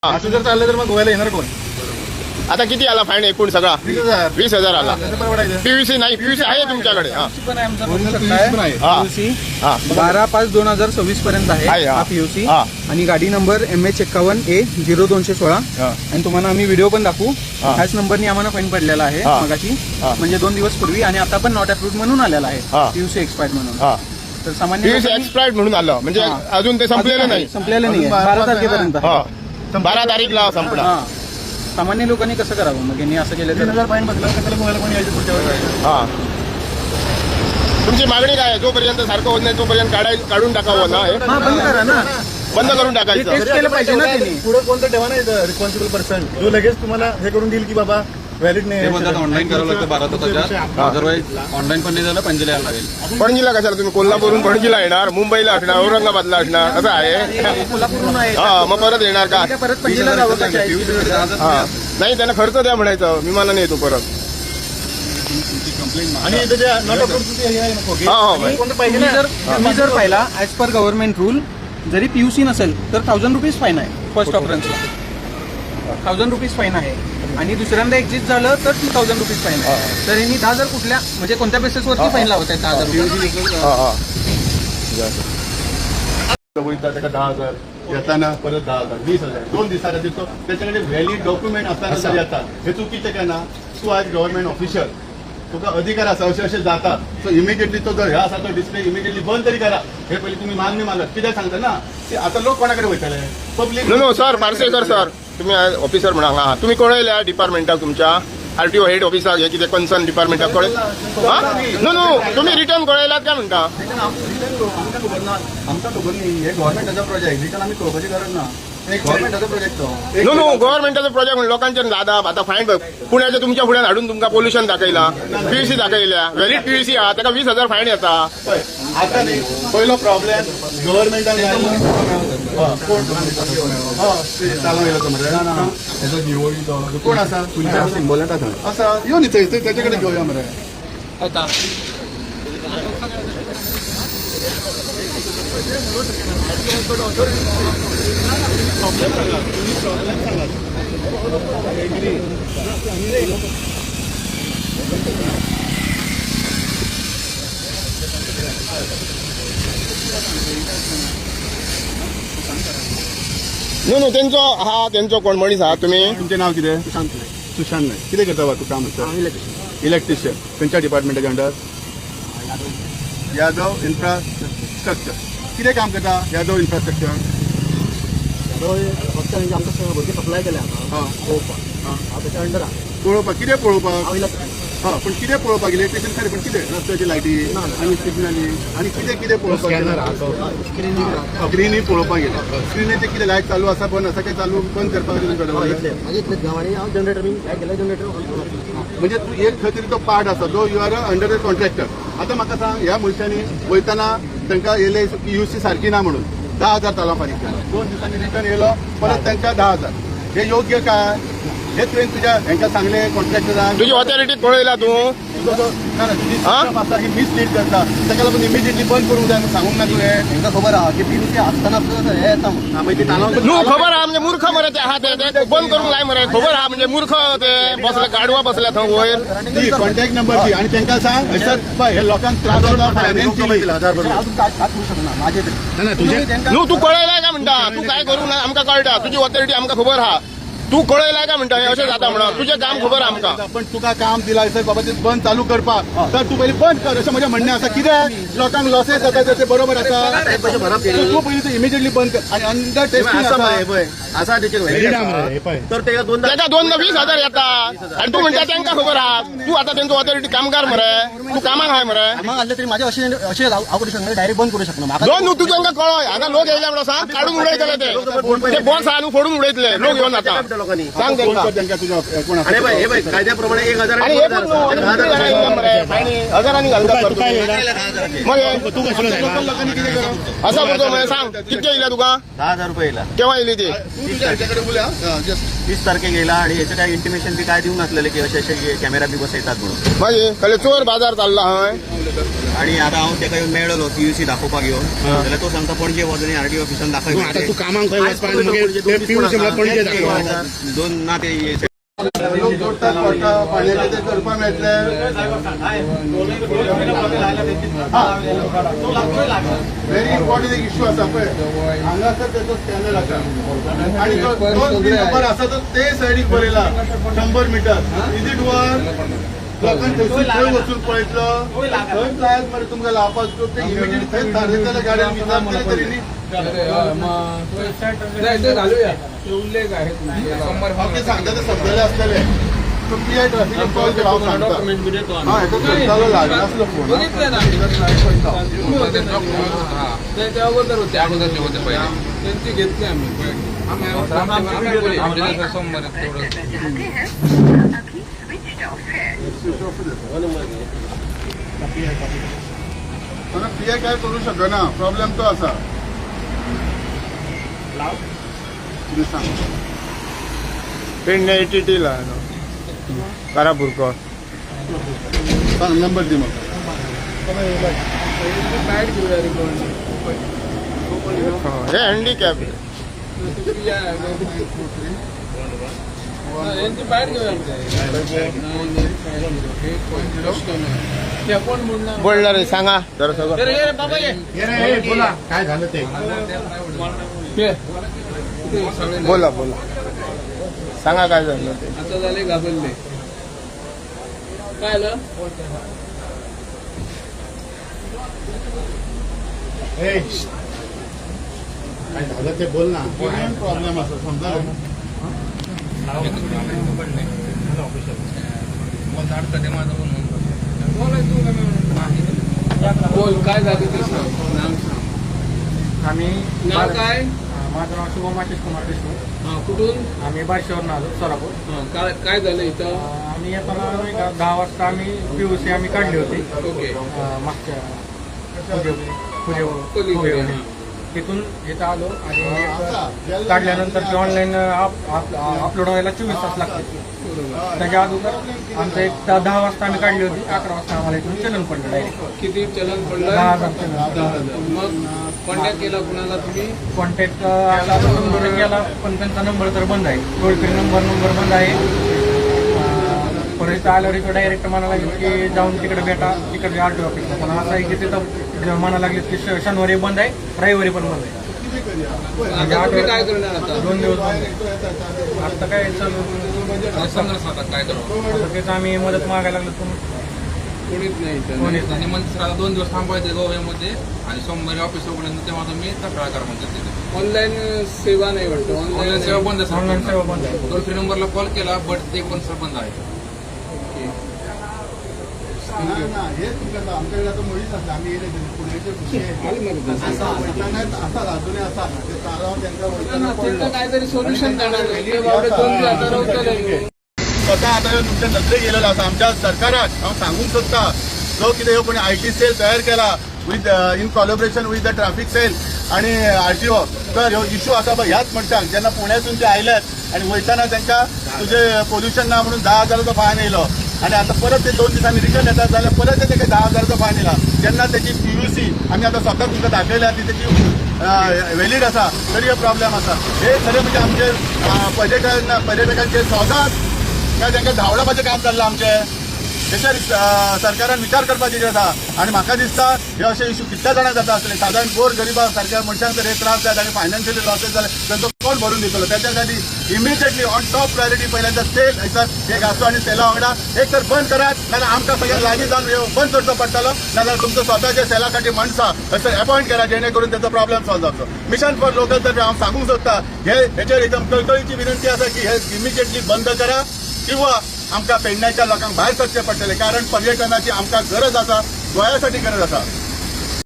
असं जर चाललं तर मग गोव्याला येणार कोण? आता किती आला फाईन एकूण सगळा? 20,000 आला. पीयूसी नाही, पीयूसी आहे तुमच्याकडे? पण आहे आमचा बघू शकताय. पीयूसी 12/5/2026 पर्यंत आहे हा पीयूसी. आणि गाडी नंबर MH51A0216. आणि तुम्हाला आम्ही व्हिडिओ पण दाखवू. ह्याच नंबरनी आम्हाला फाईन पडलेला आहे मगाशी, म्हणजे 2 दिवस पूर्वी. आणि आता पण नॉट अप्रूव्ड म्हणून आलेला आहे पीयूसी एक्सपायर्ड म्हणून. तर सामान्य पीयूसी एक्सपायर्ड म्हणून आलं म्हणजे अजून ते संपलेलं नाही. संपलेलं नाही, 12 तारखेपर्यंत. 12 तारीखला संपला. सामान्य लोकांनी कसं करावं मग? यांनी असं केलं तर 3,000 फाईन बसला तर त्याला गोव्याला कोणी यायचं पुढच्या वेळेस? तुमची मागणी काय आहे? जोपर्यंत सारखं होत नाही तोपर्यंत काढून टाकावं ना. बंद करा ना, बंद करून टाकायचं. टेस्ट केलं पाहिजे ना त्यांनी. पुढे कोणतं ठेवा नाही रिस्पॉन्सिबल पर्सन जो लगेच तुम्हाला हे करून देईल की बाबा व्हॅलिड नाही. ऑनलाईन करावं लागतं 12 तासाच्या. अदरवाईज ऑनलाईन पण नाही झालं पणजीला यायला लागेल. पणजीला कशाला? तुम्ही कोल्हापूरहून पणजीला येणार, मुंबईला असणार, औरंगाबादला असणार, असं आहे. कोल्हापूरहून आहे. मग परत येणार का? परत पहिला जावं का? नाही, त्यांना खर्च द्या म्हणायचं, विमानाने येतो परत. आणि त्याच्या नॉट अप्रूव्ड हे आहे नको. कोणतं पाहिजे ना? तुम्ही जर पाहिला ऍज पर गव्हर्नमेंट रूल, जरी पीयूसी नसेल तर 1,000 रुपीज फाईन आहे फर्स्ट ऑफरन्सला. 1,000 रुपीज फाईन आहे. आणि दुसऱ्यांदा एक्झिट झालं तर 2,000 रुपीज फाईन आहे. तर यांनी 10,000 कुठल्या म्हणजे कोणत्या बेसिसवरती फाईन लावत आहेत? 10,000 10,000 येताना परत 10,000 20,000 2 दिवसाला देतो. त्याच्याकडे व्हॅलिड डॉक्युमेंट असताना येतात. हे चुकीचे काय ना? तू आज गव्हर्नमेंट ऑफिशियल, तुका अधिकार असा असे जाता सो इमिजिएटली तो जर ह्या असा तो डिस्प्ले इमिजिएटली बंद तरी करा. हे पहिले तुम्ही मागणी मागत कित्याक सांगता ना? ते आता लोक कोणाकडे वयतले? Public. No sir, Parsekar sir, तुम्ही ऑफिसर म्हणा. हा, तुम्ही कळयल्या डिपार्टमेंटाक तुमच्या RTO हेड ऑफिसाक हे किती कन्सर्न डिपार्टमेंटाक कळय? नो तुम्ही रिटर्न कळयलात काय म्हणता? आमचा खबर नाही. हे गव्हर्नमेंटाचा प्रोजेक्ट रिटर्न आम्ही कळपाची गरज ना. गव्हर्नमेंटाचा प्रोजेक्ट तो. नो गव्हर्नमेंटाचा प्रोजेक्ट म्हणजे लोकांचे दादा आता फाईन पुण्याच्या तुमच्या फुड्यान हाडून तुमका पोल्युशन दाखयला, पीयूसी दाखयल्या, व्हॅलिड पीयूसी हा, त्याला 20,000 फाईन येता. आता नाही, पहिलो प्रॉब्लेम गव्हर्नमेंटान कोण असा सिंबल असा येऊन इथे त्याच्याकडे घेऊया मरे. नो त्यांचो कोण मनीस आहात तुम्ही? तुमचे नाव कितें? सुशांत नायक. कितें करता तू काम? इलेक्ट्रिशियन. खंयच्या डिपार्टमेंटाच्या अंडर? यादव इन्फ्रास्ट्रक्चर. कितें काम करता यादव इन्फ्रास्ट्रक्चर? फक्त म्हणजे आमकां भुरगे सप्लाय केल्या पळोवपाक. हांव तेच्या अंडर आहा. पळोवपाक कितें पळोवपाक? हांव इलेक्ट्रिशियन. पण कितें पळोवपाक? इलेक्ट्रिशियन खरें, पण कितें रस्त्याची लायटी आनी सिग्नली आणि कितें पळोवपाक? स्क्रीनूय पळोवपाक गेले. स्क्रीनीचे कितें लायट चालू आसा, बंद आसा, काय चालू बंद करपाक इतलेच गांवांनी हांव जनरेटर बी काय केलं जनरेटर. म्हणजे तू एक खंय तरी तो पार्ट आसा जो you are under the contractor. आता म्हाका सांग, ह्या मनशांनी वयताना तांकां येयले पीयूसी सारकी ना म्हणून 10,000 ताला फारीक केला. 2 दिसांनी रिटर्न येयलो, परत तांकां 10,000. हे योग्य काय? हे तुवें तुझ्या हांकां सांगले कॉन्ट्रॅक्टरांक? तुझी ऑथॉरिटी कळयला तू? मिसलीड करता, ताका लागून इमिजिएटली बंद करूंक जाय म्हणून सांगूंक ना तुवें? तांकां खबर आहा की पीयूसी आसतना सुद्दां हे येता म्हणून. मागीर ते तालाव न्हू खबर आहा म्हणजे मूर्ख मरे ते आहा ते बंद करूंक लाय मरे. खबर आहा म्हणजे मूर्ख ते बसले गाडवा बसल्या थंय वयर. ती कॉन्टॅक्ट नंबर दी आणि तांकां सांग सर पळय हे लोकांक त्रास जाता फायनान्शियली. अजून काय करू शकना माझे तरी. न्हू तू कळयलाय का म्हणटा? तू काय करूंक ना आमकां कळटा. तुझी ऑथॉरिटी आमकां खबर आहा. तू कळयलाय का म्हणटा? हे अशें जाता म्हणून तुझें काम खबर आमकां. पण तुका काम दिला सर बाबा ते बंद चालू करपाक, तर तू पयलीं बंद कर अशें म्हजें म्हणणें आसा. कित्याक लोकांक लॉसेस जाता ते बरोबर आसा. तू पयलीं ते इमिजिएटली बंद कर. आणि अंडर टेस्टिंग असा तर ते 2 त्याच्या 20,000 येता आणि तू म्हणटा त्यांका खबर आहा. तू आता त्यांचो ऑथॉरिटी कामगार मरे, तू कामाक हाय मरे. मग आले तरी माझे असे करू शकणार, डायरेक्ट बंद करू शकणार. दोन न्हू तुझ्या कळय. आता लोक येयले म्हणून सांग काढून उडयतले ते बॉस आहा न्हू फोडून उडयतले लोक येऊन आता. सांग त्यांका तुझ्या कोण आसा कायद्याप्रमाणे 1,000 आणि हे पण हजारांनी घालतात लोकांनी कितें करप? असा बोलतो म्हणजे सांग कितके येयला तुका? 10,000 रुपये येला. केव्हा येयली ती? तुझ्याकडे बोलया 30 तारखेक येयला. आणि याचं काय इंटिमेशन बी काय दिवंक नासलेले की असे कॅमेरा बी बसयतात म्हणून. मागीर चोर बाजार चालला हय. आणि आता हांव ताका येवन मेळ्ळलो PUC दाखोवपाक येवन जाल्यार तो सांगता पणजे वचून RTO ऑफिसान दाखय आता तू कामाक खंय वचपाक मागीर PUC म्हणल्यार पणजे दाखय. दोन ना ते लोक जोडटात पडटा पाण्याचे ते करपा मेळटले व्हेरी इम्पॉर्टंट एक इश्यू आसा पळय हांगासर तेचो स्कॅनर आसा आणि तो 2-3 नंबर आसा तो ते सायडीक बरयला 100 मीटर इज इट वर लोकांनी थंयसून खंय वचून पळयतलो खंय फ्लॅग मरे तुमकां लावपाक ते इमिडिएट थंय थारयतले गाडयेन विचारतले तरी न्ही ते सांगता ते समजले असलेले तो PI ट्रॅफिक कॉल केला हांव सांगता हा हेका करतालो लागनासलो फोन त्यांची घेतली पण PI काय करू शकना प्रॉब्लेम तो असा कितें सांग पेडणे ATT ला कारापुरकर सांग नंबर दी म्हाका हे हँडिकॅप बोलणार रे सांगा जरा सगळं काय झालं ते बोला सांगा काय झालं ते आता झाले घाबरले काय आलं काय झालं ते बोल ना. प्रॉब्लेम असा समजा बोल काय झालं ते सांग. आम्ही नाव काय माझं नाव शुभम आशिष कुमार देशमुख. कुठून आम्ही बारशेवरून आलो सोलापूर. काय झालं इथं आम्ही येताना नाही का 10 वाजता आम्ही PUC आम्ही काढली होती ओके मागच्या पलीकडे. तिथून इथं आलो आणि काढल्यानंतर ते ऑनलाईन अपलोड व्हायला 24 तास लागते. त्याच्या अगोदर आमचं एक 10 वाजता आम्ही काढली होती 11 वाजता आम्हाला इथून चलन पडलं डायरेक्ट किती चलन पडलं 10,000 चलन. मग कॉन्टॅक्ट केला कुणाला तुम्ही कॉन्टॅक्ट आता नंबर केला पण त्यांचा नंबर तर बंद आहे. टोल फ्री नंबर बंद आहे. परत इथं आल्यावर इथं डायरेक्ट म्हणायला लागेल की जाऊन तिकडे भेटा तिकडे RTO ऑफिसला. पण असं आहे की तिथं म्हणायला लागेल की शनिवारी बंद आहे रविवारी पण बंद आहे. म्हणजे आता तुम्ही काय करणार आता 2 दिवस बंद आहे. आता काय काय करू आता तेच आम्ही मदत मागायला लागलो पण कोणीच नाही इथं. कोणीच नाही. आणि मंत्र्याला 2 दिवस थांबायचे गोव्यामध्ये आणि सोमवारी ऑफिस उघडल्यानंतर तेव्हा तुम्ही तक्रार करा म्हणतात तिथे. ऑनलाईन सेवा नाही वाटतं. ऑनलाईन सेवा बंद ऑनलाईन सेवा बंद आहे. टोल फ्री नंबरला कॉल केला बट ते पण सर बंद आहे. हे तुमच्या आमच्याकडे आता मुळीच असं आम्ही पुण्याचे असा अजूनही असा ते चारावर त्यांचा काहीतरी सोल्युशन काढायला 2 दिवस स्वतः आता तुमच्या नजरे गेलेला असा आमच्या सरकाराक हांव सांगूंक सोदता जो कितें ह्यो कोणी IT सेल तयार केला with in collaboration with the traffic cell आणि RTO तर ह्यो इश्यू आसा पळय ह्याच मनशांक जेन्ना पुण्यासून ते आयल्यात आणि वयताना तांकां तुजे पोल्युशन ना म्हणून 10,000चो फायन येयलो आणि आता परत ते 2 दिसांनी रिटर्न येतात जाल्यार परत ते 10,000चो फायन येयला. जेन्ना त्याची PUC आमी आता स्वता तुमकां दाखयल्या ती त्याची व्हॅलीड आसा तरी हो प्रॉब्लेम आसा. हे खरें म्हणजे आमचे पर्यटकांचे सौदात काय तांकां धांवडपाचें काम चाललां आमचें. तेचेर सरकारान विचार करपाची गरज आसा आणि म्हाका दिसता हे अशे इश्यू कितल्या जाणां जाता आसतले. सादारण गोर गरिबा सारक्या मनशांक जर हे त्रास जाता आनी फायनान्शियली लॉसेस जाले तांचो कोण भरून दितलो. त्याच्या खातीर इमिजिएटली ऑन टॉप प्रायोरिटी पहिल्यांदा सेल हयसर एक आसतो आणि सेला वांगडा एक तर बंद करात नाजाल्यार आमकां सगळ्यांक लागीं जावन ह्यो बंद करचो पडटलो नाजाल्यार तुमचो स्वताच्या सेला खातीर माणसां हयसर अपॉयंट करा जेणे करून त्याचो प्रॉब्लेम सॉल्व जावचो. मिशन फॉर लोकल तर हांव सांगूंक सोदता हेचेर एकदम कळकळीची विनंती आसा की हे इमिजिएटली बंद करा किंवा आमकां पेडण्याच्या लोकांक भायर सरचें पडटलें कारण पर्यटनाची आमकां गरज आसा गोंयासाठी गरज आसा.